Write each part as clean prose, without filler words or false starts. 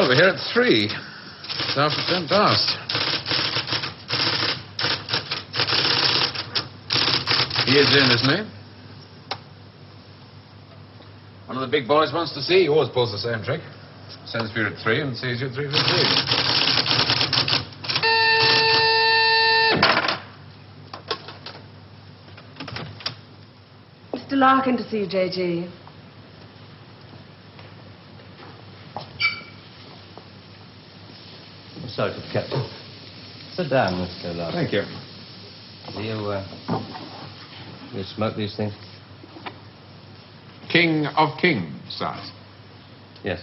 Well, we're here at 3. It's after 10 past. He is in, isn't he? One of the big boys wants to see you. He always pulls the same trick. Sends for you at 3 and sees you at 3:15. Mr. Larkin to see you, J.G. I'm sorry for the captain. Sit down, Mr. Larkin. Thank you. Do you smoke these things? King of Kings, size. Yes.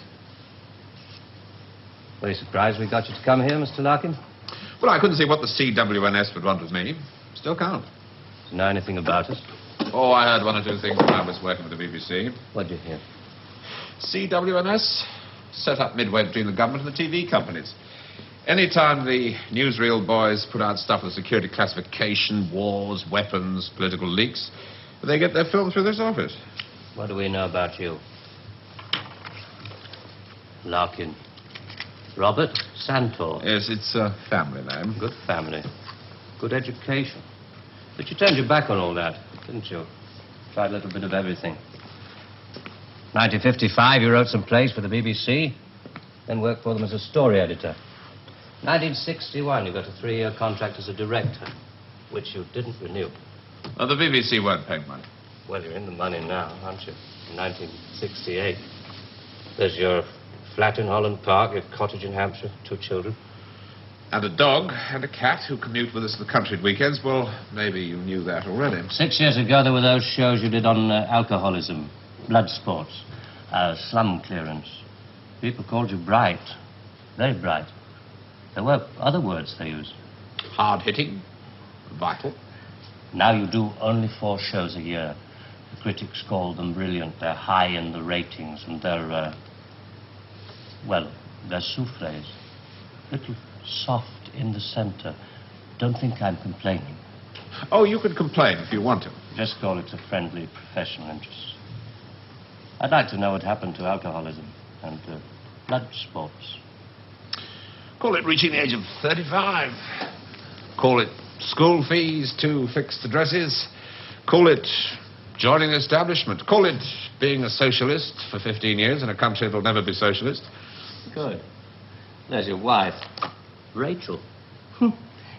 Very surprised we got you to come here, Mr. Larkin. Well, I couldn't see what the CWNS would want with me. Still can't. Do you know anything about us? Oh, I heard 1 or 2 things when I was working with the BBC. What'd you hear? CWNS set up midway between the government and the TV companies. Any time the newsreel boys put out stuff with security classification, wars, weapons, political leaks, they get their film through this office. What do we know about you? Larkin. Robert Santor. Yes, it's a family name. Good family. Good education. But you turned your back on all that, didn't you? Tried a little bit of everything. 1955, you wrote some plays for the BBC, then worked for them as a story editor. 1961, you got a 3-year contract as a director, which you didn't renew. Oh, the BBC weren't paying money. Well, you're in the money now, aren't you? In 1968. There's your flat in Holland Park, your cottage in Hampshire, 2 children. And a dog and a cat who commute with us to the country at weekends. Well, maybe you knew that already. 6 years ago, there were those shows you did on alcoholism, blood sports, slum clearance. People called you bright. Very bright. There were other words they used. Hard-hitting, vital. Now you do only 4 shows a year. The critics call them brilliant. They're high in the ratings, and they're, they're souffles. Little soft in the center. Don't think I'm complaining. Oh, you can complain if you want to. Just call it a friendly professional interest. I'd like to know what happened to alcoholism and blood sports. Call it reaching the age of 35. Call it school fees, 2 fixed addresses. Call it joining the establishment. Call it being a socialist for 15 years in a country that'll never be socialist. Good. There's your wife, Rachel.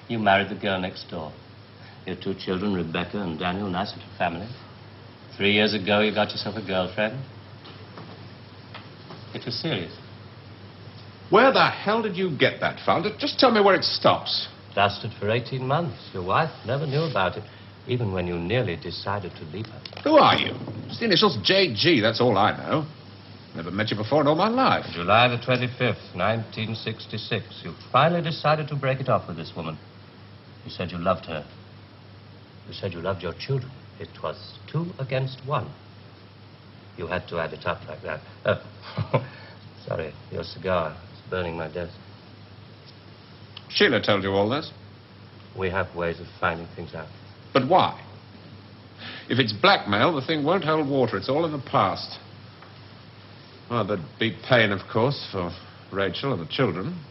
You married the girl next door. Your 2 children, Rebecca and Daniel, nice little family. 3 years ago, you got yourself a girlfriend. It was serious. Where the hell did you get that from? Just tell me where it stops. Lasted for 18 months. Your wife never knew about it, even when you nearly decided to leave her. Who are you? It's the initials J.G., that's all I know. Never met you before in all my life. July the 25th, 1966. You finally decided to break it off with this woman. You said you loved her. You said you loved your children. It was 2 against 1. You had to add it up like that. Sorry, your cigar is burning my desk. Sheila told you all this? We have ways of finding things out. But why? If it's blackmail, the thing won't hold water. It's all in the past. Well, there'd be pain, of course, for Rachel and the children.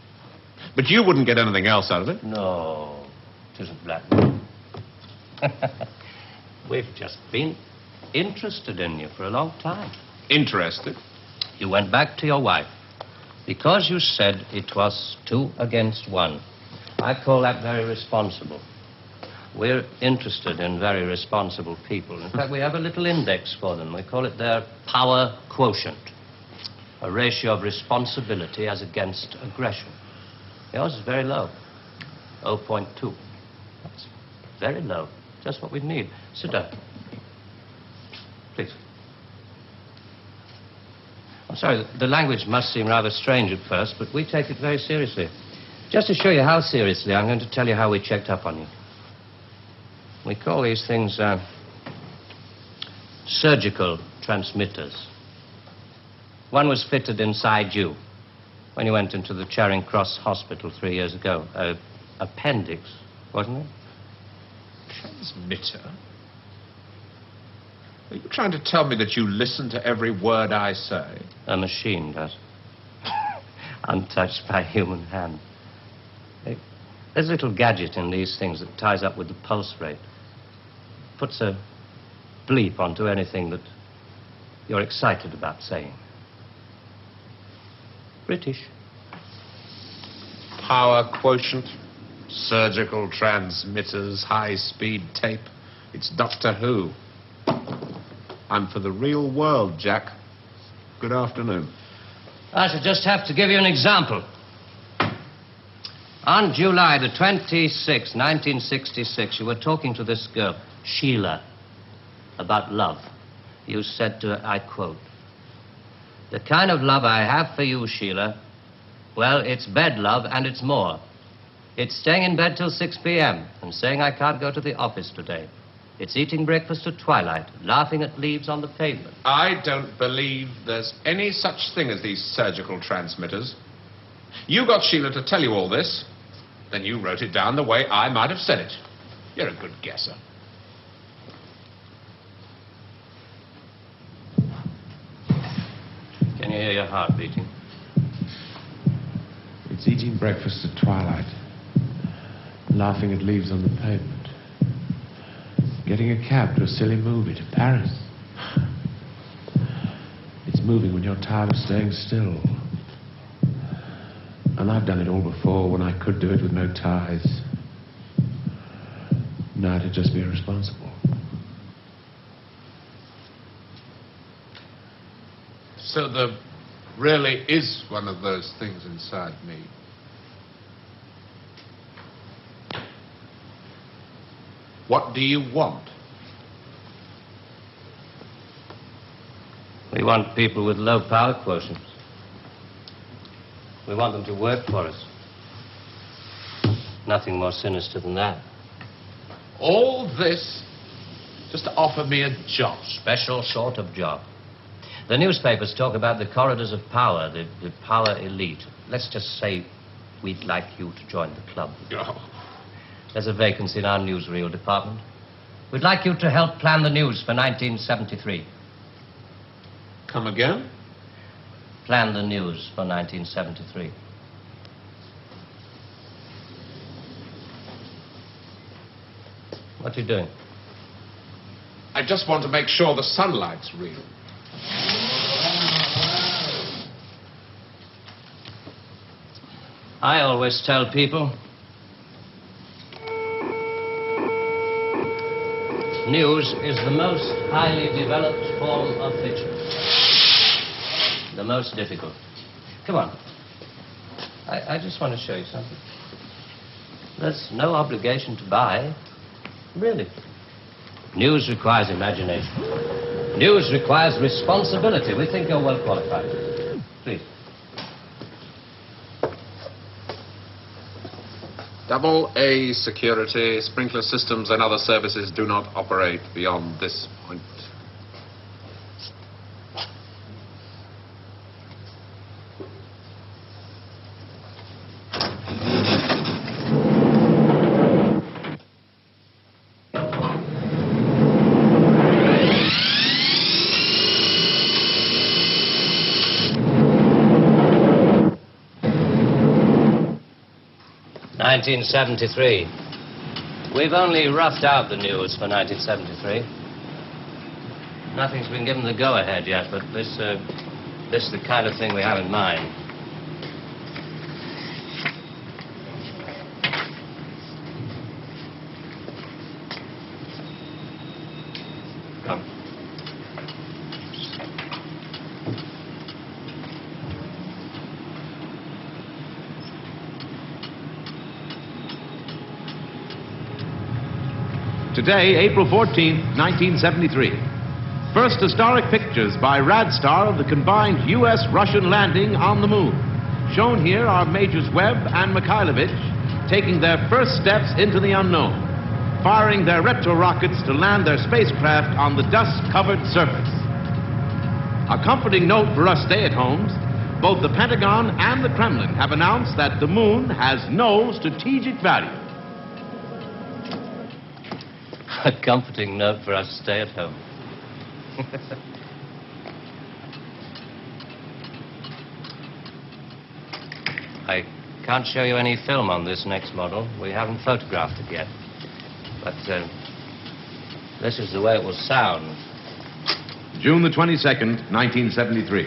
But you wouldn't get anything else out of it. No, it isn't blackmail. We've just been interested in you for a long time. Interested? You went back to your wife because you said it was 2 against 1. I call that very responsible. We're interested in very responsible people. In fact, we have a little index for them. We call it their power quotient. A ratio of responsibility as against aggression. Yours is very low. 0.2. That's very low. Just what we need. Sit down. Please. I'm sorry, the language must seem rather strange at first, but we take it very seriously. Just to show you how seriously, I'm going to tell you how we checked up on you. We call these things surgical transmitters. One was fitted inside you when you went into the Charing Cross Hospital 3 years ago. Appendix, wasn't it? Transmitter? Are you trying to tell me that you listen to every word I say? A machine does. untouched by human hand. There's a little gadget in these things that ties up with the pulse rate. Puts a bleep onto anything that you're excited about saying. British. Power quotient, surgical transmitters, high-speed tape. It's Doctor Who. I'm for the real world, Jack. Good afternoon. I should just have to give you an example. On July the 26th, 1966, you were talking to this girl, Sheila, about love. You said to her, I quote, "The kind of love I have for you, Sheila, well, it's bed love and it's more. It's staying in bed till 6 p.m. and saying I can't go to the office today. It's eating breakfast at twilight, laughing at leaves on the pavement." I don't believe there's any such thing as these surgical transmitters. You got Sheila to tell you all this, then you wrote it down the way I might have said it. You're a good guesser. Can you hear your heart beating? It's eating breakfast at twilight, laughing at leaves on the pavement, getting a cab to a silly movie to Paris. It's moving when you're tired of staying still. And I've done it all before when I could do it with no ties. Now it'd just be irresponsible. So there really is one of those things inside me. What do you want? We want people with low power quotients. We want them to work for us. Nothing more sinister than that. All this just to offer me a job. Special sort of job. The newspapers talk about the corridors of power, the power elite. Let's just say we'd like you to join the club. Oh. There's a vacancy in our newsreel department. We'd like you to help plan the news for 1973. Come again? Plan the news for 1973. What are you doing? I just want to make sure the sunlight's real. I always tell people, news is the most highly developed form of fiction. The most difficult. Come on. I just want to show you something. There's no obligation to buy. Really. News requires imagination. News requires responsibility. We think you're well qualified. Please. Double A security, sprinkler systems and other services do not operate beyond this point. '73. We've only roughed out the news for 1973. Nothing's been given the go-ahead yet, but this is the kind of thing we have in mind. Come. Today, April 14th, 1973. First historic pictures by Radstar of the combined U.S.-Russian landing on the moon. Shown here are Majors Webb and Mikhailovich taking their first steps into the unknown, firing their retro-rockets to land their spacecraft on the dust-covered surface. A comforting note for us stay-at-homes, both the Pentagon and the Kremlin have announced that the moon has no strategic value. A comforting note for us to stay at home. I can't show you any film on this next model. We haven't photographed it yet. But this is the way it will sound. June the 22nd, 1973.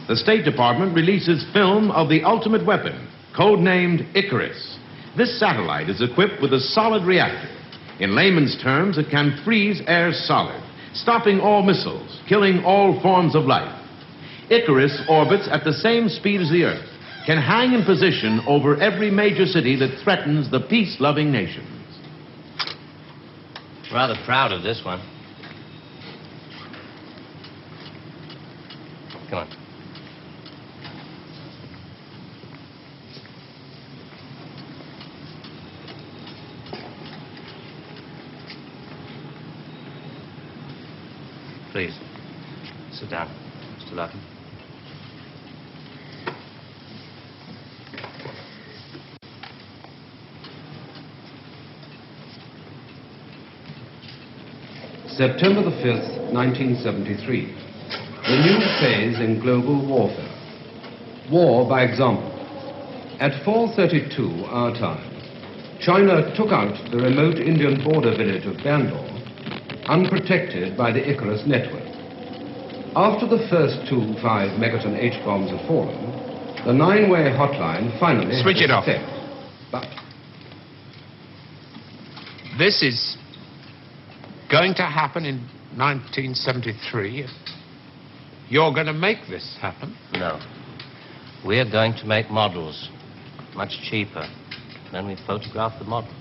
The State Department releases film of the ultimate weapon, codenamed Icarus. This satellite is equipped with a solid reactor. In layman's terms, it can freeze air solid, stopping all missiles, killing all forms of life. Icarus orbits at the same speed as the Earth, can hang in position over every major city that threatens the peace-loving nations. Rather proud of this one. Come on. Please, sit down, Mr. Larkin. September the 5th, 1973. The new phase in global warfare. War by example. At 4:32 our time, China took out the remote Indian border village of Bandor, unprotected by the Icarus network. After the first 2 5-megaton H-bombs had fallen, the 9-way hotline finally Switch had it off. effect. But This is going to happen in 1973. You're going to make this happen? No. We're going to make models, much cheaper. Then we photograph the models.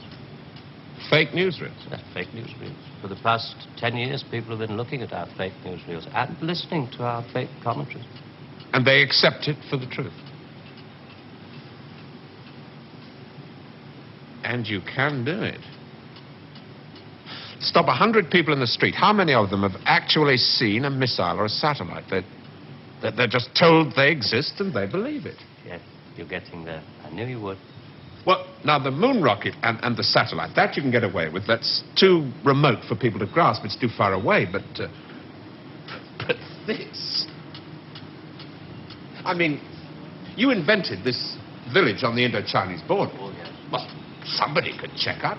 Fake newsreels. That's fake newsreels. For the past 10 years, people have been looking at our fake newsreels and listening to our fake commentaries. And they accept it for the truth. And you can do it. Stop 100 people in the street. How many of them have actually seen a missile or a satellite? They're just told they exist and they believe it. Yes, you're getting there. I knew you would. Well, now, the moon rocket and the satellite, that you can get away with. That's too remote for people to grasp. It's too far away. But this... I mean, you invented this village on the Indo-Chinese border. Oh, yes. Well, somebody could check up.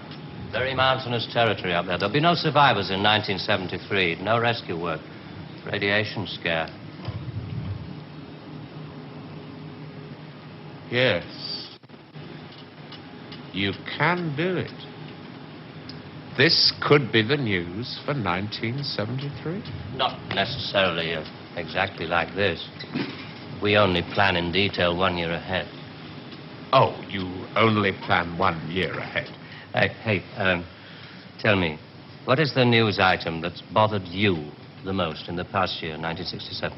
Very mountainous territory up there. There'll be no survivors in 1973. No rescue work. Radiation scare. Yes. You can do it. This could be the news for 1973. Not necessarily exactly like this. We only plan in detail 1 year ahead. Oh, you only plan 1 year ahead. Hey, tell me, what is the news item that's bothered you the most in the past year, 1967?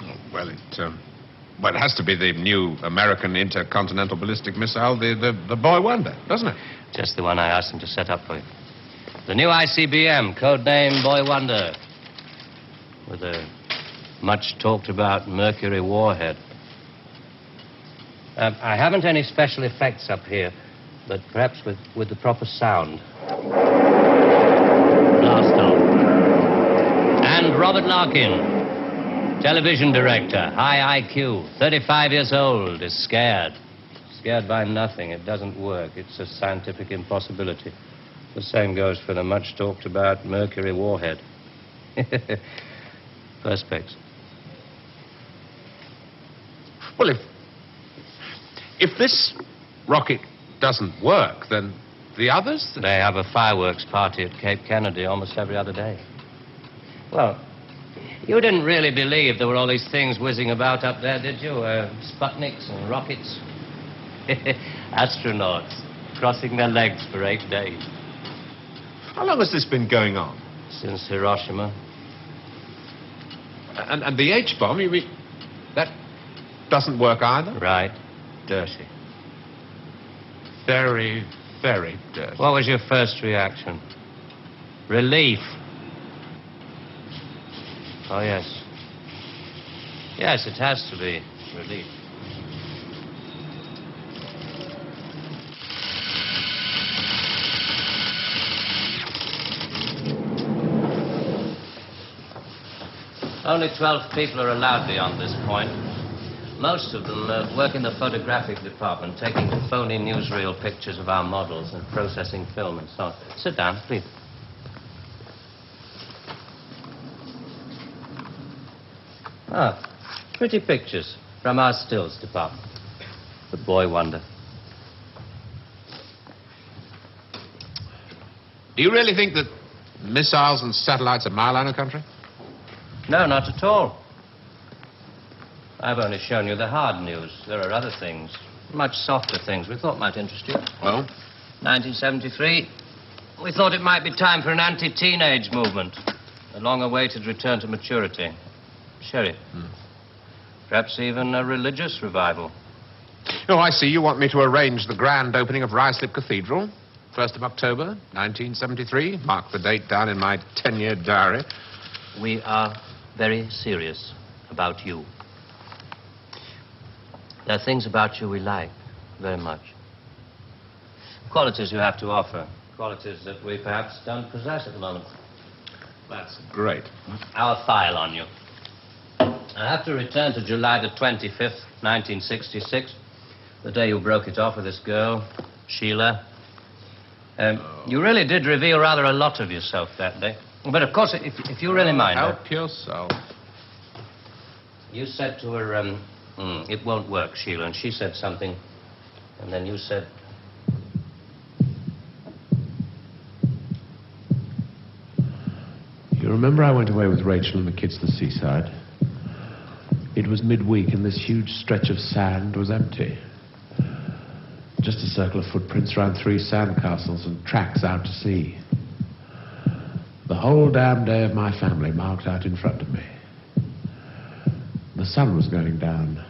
Oh, well, it has to be the new American intercontinental ballistic missile, the Boy Wonder, doesn't it? Just the one I asked him to set up for you. The new ICBM, codename Boy Wonder, with a much talked about Mercury warhead. I haven't any special effects up here, but perhaps with the proper sound. Blast off. And Robert Larkin, television director, high IQ, 35 years old, is scared. Scared by nothing. It doesn't work. It's a scientific impossibility. The same goes for the much talked about Mercury warhead. Perspex. Well, if this rocket doesn't work, then the others... They have a fireworks party at Cape Kennedy almost every other day. Well, you didn't really believe there were all these things whizzing about up there, did you? Sputniks and rockets. Astronauts crossing their legs for 8 days. How long has this been going on? Since Hiroshima. And the H-bomb, you mean... that doesn't work either? Right. Dirty. Very, very dirty. What was your first reaction? Relief. Oh, yes. Yes, it has to be relief. Only 12 people are allowed beyond this point. Most of them work in the photographic department, taking phony newsreel pictures of our models and processing film and so on. Sit down, please. Ah, pretty pictures from our stills department. The boy wonder. Do you really think that missiles and satellites are mile out of country? No, not at all. I've only shown you the hard news. There are other things, much softer things we thought might interest you. Well? 1973, we thought it might be time for an anti-teenage movement. A long-awaited return to maturity. Sherry. Perhaps even a religious revival. Oh, I see. You want me to arrange the grand opening of Ruislip Cathedral. 1st of October, 1973. Mark the date down in my 10-year diary. We are very serious about you. There are things about you we like very much. Qualities you have to offer. Qualities that we perhaps don't possess at the moment. That's great. Our file on you. I have to return to July the 25th, 1966, the day you broke it off with this girl, Sheila. You really did reveal rather a lot of yourself that day. But, of course, if you really mind... Help yourself. You said to her, it won't work, Sheila, and she said something, and then you said... You remember I went away with Rachel and the kids to the seaside? It was midweek, and this huge stretch of sand was empty. Just a circle of footprints around 3 sandcastles and tracks out to sea. The whole damn day of my family marked out in front of me. The sun was going down.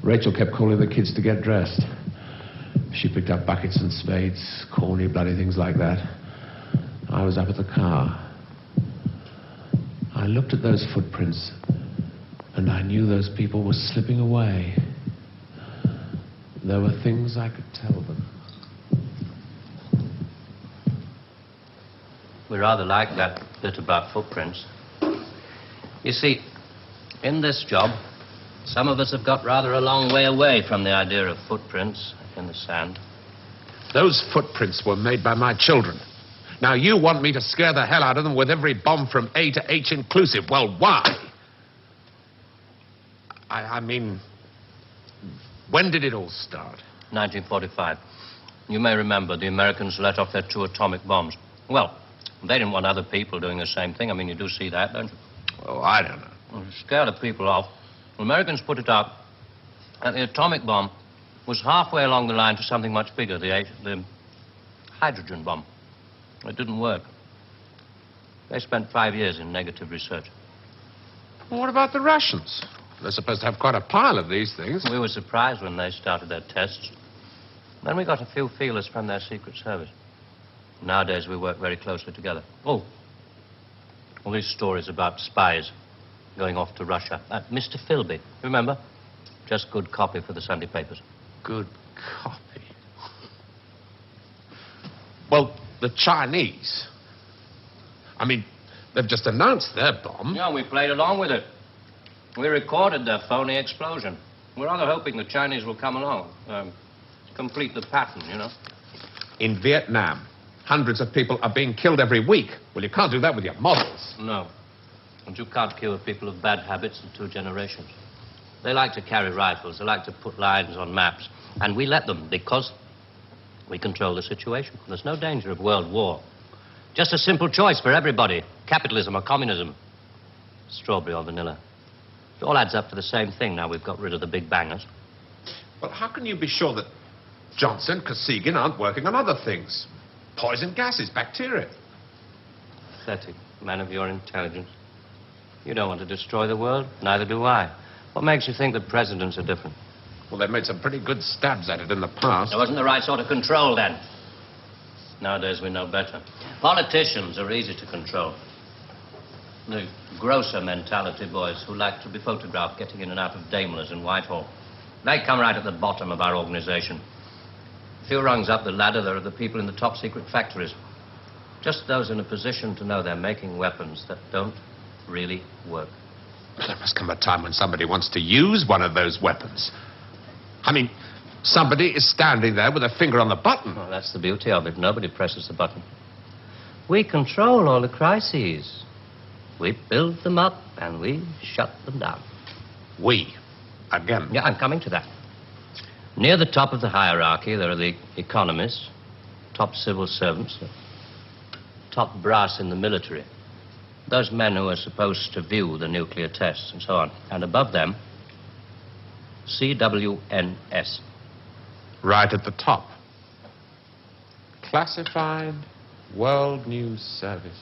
Rachel kept calling the kids to get dressed. She picked up buckets and spades, corny, bloody things like that. I was up at the car. I looked at those footprints, and I knew those people were slipping away. There were things I could tell them. We rather like that bit about footprints. You see, in this job, some of us have got rather a long way away from the idea of footprints in the sand. Those footprints were made by my children. Now, you want me to scare the hell out of them with every bomb from A to H inclusive. Well, why? I mean, when did it all start? 1945. You may remember the Americans let off their 2 atomic bombs. Well, they didn't want other people doing the same thing. I mean, you do see that, don't you? Oh, I don't know. Well, to scare the people off, the Americans put it out that the atomic bomb was halfway along the line to something much bigger, the hydrogen bomb. It didn't work. They spent 5 years in negative research. Well, what about the Russians? They're supposed to have quite a pile of these things. We were surprised when they started their tests. Then we got a few feelers from their Secret Service. Nowadays, we work very closely together. Oh, all these stories about spies going off to Russia. Mr. Philby, remember? Just good copy for the Sunday papers. Good copy. Well, the Chinese. I mean, they've just announced their bomb. Yeah, we played along with it. We recorded their phony explosion. We're rather hoping the Chinese will come along, complete the pattern, you know. In Vietnam, hundreds of people are being killed every week. Well, you can't do that with your models. No. And you can't cure people of bad habits in 2 generations. They like to carry rifles. They like to put lines on maps. And we let them because we control the situation. There's no danger of world war. Just a simple choice for everybody. Capitalism or communism. Strawberry or vanilla. It all adds up to the same thing now we've got rid of the big bangers. Well, how can you be sure that Johnson, Kosygin aren't working on other things? Poison gases, bacteria. Pathetic man of your intelligence. You don't want to destroy the world. Neither do I. What makes you think that presidents are different? Well, they've made some pretty good stabs at it in the past. There wasn't the right sort of control then. Nowadays we know better. Politicians are easy to control. The grosser mentality boys who like to be photographed getting in and out of Daimlers in Whitehall. They come right at the bottom of our organization. A few rungs up the ladder, there are the people in the top secret factories. Just those in a position to know they're making weapons that don't really work. There must come a time when somebody wants to use one of those weapons. I mean, somebody is standing there with a finger on the button. Well, that's the beauty of it. Nobody presses the button. We control all the crises. We build them up and we shut them down. We. Again. Yeah, I'm coming to that. Near the top of the hierarchy, there are the economists, top civil servants, top brass in the military. Those men who are supposed to view the nuclear tests and so on. And above them, CWNS. Right at the top. Classified World News Service.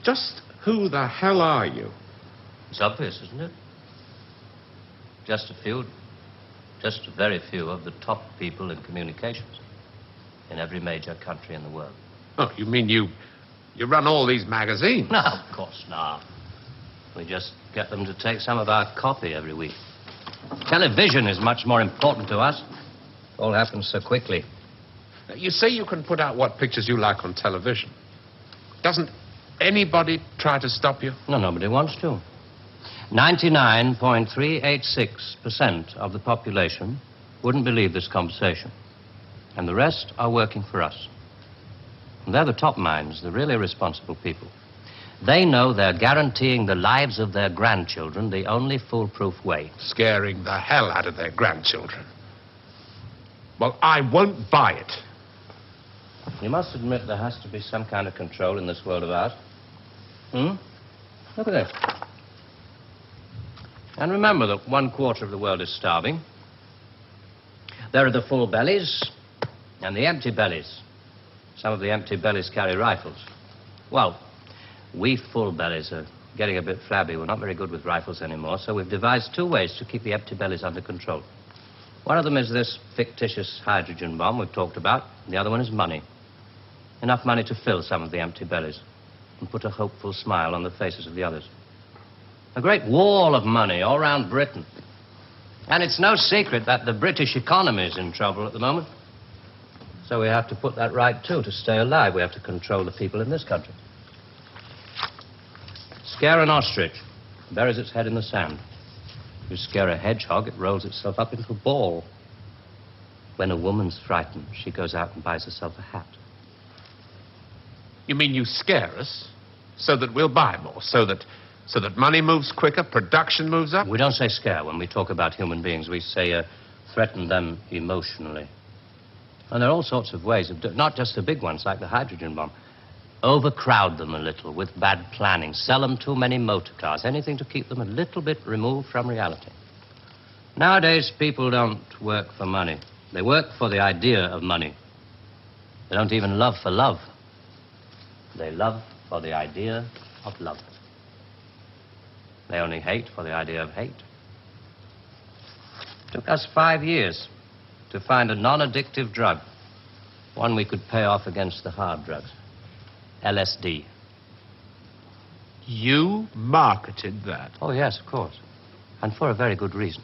Just who the hell are you? It's obvious, isn't it? Just a very few of the top people in communications in every major country in the world. Oh, you mean you run all these magazines? No, of course not. We just get them to take some of our copy every week. Television is much more important to us. It all happens so quickly. You say you can put out what pictures you like on television. Doesn't anybody try to stop you? No, nobody wants to. 99.386% of the population wouldn't believe this conversation. And the rest are working for us. And they're the top minds, the really responsible people. They know they're guaranteeing the lives of their grandchildren the only foolproof way. Scaring the hell out of their grandchildren. Well, I won't buy it. You must admit there has to be some kind of control in this world of ours. Look at this. And remember that 1/4 of the world is starving. There are the full bellies and the empty bellies. Some of the empty bellies carry rifles. Well, we full bellies are getting a bit flabby. We're not very good with rifles anymore, so we've devised 2 ways to keep the empty bellies under control. One of them is this fictitious hydrogen bomb we've talked about. The other one is money. Enough money to fill some of the empty bellies and put a hopeful smile on the faces of the others. A great wall of money all around Britain. And it's no secret that the British economy is in trouble at the moment. So we have to put that right, too, to stay alive. We have to control the people in this country. Scare an ostrich, buries its head in the sand. You scare a hedgehog, it rolls itself up into a ball. When a woman's frightened, she goes out and buys herself a hat. You mean you scare us so that we'll buy more, so that money moves quicker, production moves up? We don't say scare when we talk about human beings. We say threaten them emotionally. And there are all sorts of ways of not just the big ones like the hydrogen bomb. Overcrowd them a little with bad planning. Sell them too many motor cars. Anything to keep them a little bit removed from reality. Nowadays, people don't work for money. They work for the idea of money. They don't even love for love. They love for the idea of love. They only hate for the idea of hate. It took us 5 years to find a non-addictive drug, one we could pay off against the hard drugs. LSD. You marketed that? Oh, yes, of course. And for a very good reason.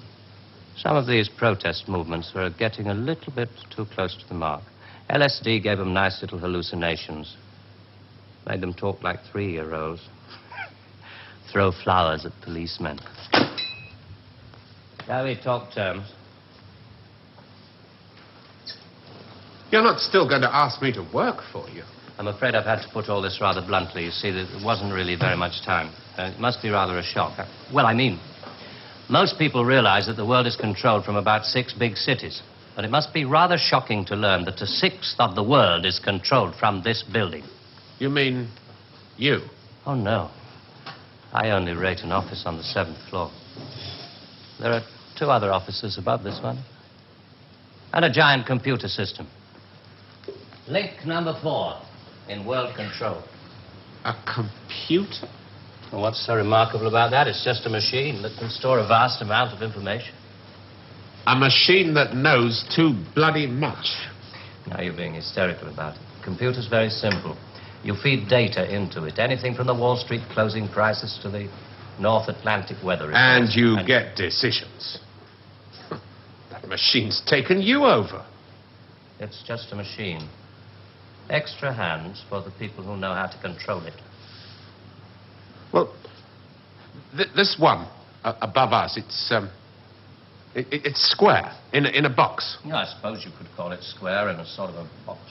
Some of these protest movements are getting a little bit too close to the mark. LSD gave them nice little hallucinations. Made them talk like 3-year-olds. Throw flowers at policemen. Shall we talk terms? You're not still going to ask me to work for you? I'm afraid I've had to put all this rather bluntly. You see, there wasn't really very much time. It must be rather a shock. Most people realize that the world is controlled from about 6 big cities. But it must be rather shocking to learn that 1/6 of the world is controlled from this building. You mean you? Oh, no. I only rate an office on the 7th floor. There are 2 other offices above this one. And a giant computer system. Link number 4 in world control. A computer? Well, what's so remarkable about that? It's just a machine that can store a vast amount of information. A machine that knows too bloody much. Now you're being hysterical about it. The computer's very simple. You feed data into it. Anything from the Wall Street closing prices to the North Atlantic weather reports. And you get decisions. That machine's taken you over. It's just a machine. Extra hands for the people who know how to control it. Well, This one above us, it's square in a box. Yeah, I suppose you could call it square in a sort of a box.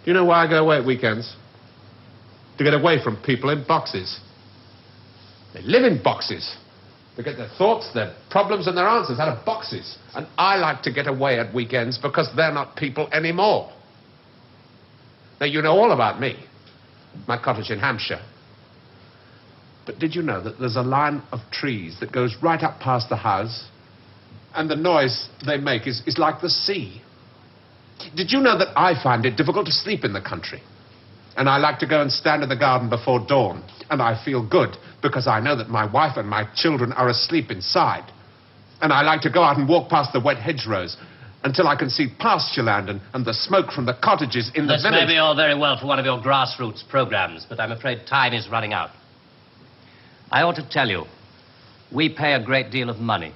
Do you know why I go away at weekends? To get away from people in boxes. They live in boxes. They get their thoughts, their problems, and their answers out of boxes. And I like to get away at weekends because they're not people anymore. Now, you know all about me. My cottage in Hampshire. But did you know that there's a line of trees that goes right up past the house, and the noise they make is like the sea? Did you know that I find it difficult to sleep in the country? And I like to go and stand in the garden before dawn, and I feel good because I know that my wife and my children are asleep inside. And I like to go out and walk past the wet hedgerows until I can see pasture land and the smoke from the cottages in the This village. may be all very well for one of your grassroots programs, but I'm afraid time is running out. I ought to tell you, we pay a great deal of money.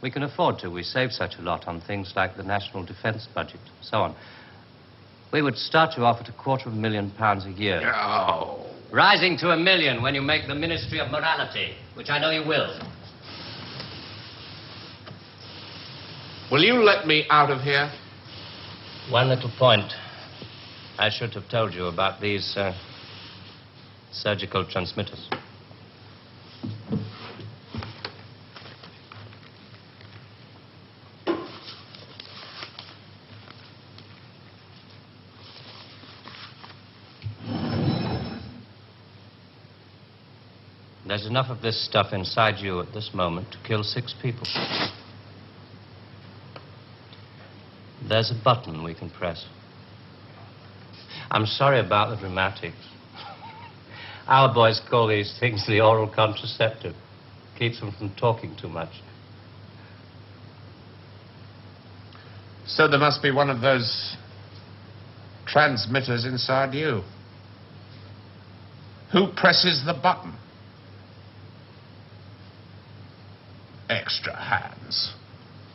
We can afford to. We save such a lot on things like the national defense budget, so on. We would start you off at £250,000 a year. Oh. Rising to £1 million when you make the Ministry of Morality, which I know you will. Will you let me out of here? One little point. I should have told you about these surgical transmitters. There's enough of this stuff inside you at this moment to kill 6 people. There's a button we can press. I'm sorry about the dramatics. Our boys call these things the oral contraceptive. Keeps them from talking too much. So there must be one of those transmitters inside you. Who presses the button? Extra hands.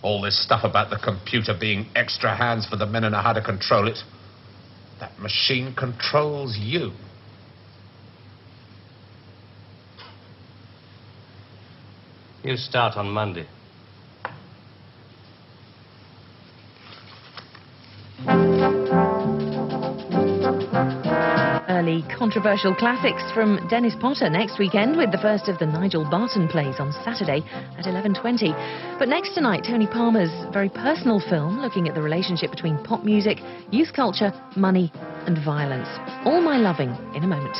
All this stuff about the computer being extra hands for the men who know how to control it. That machine controls you. You start on Monday. Early controversial classics from Dennis Potter next weekend with the first of the Nigel Barton plays on Saturday at 11:20. But next tonight, Tony Palmer's very personal film looking at the relationship between pop music, youth culture, money and violence. All My Loving in a moment.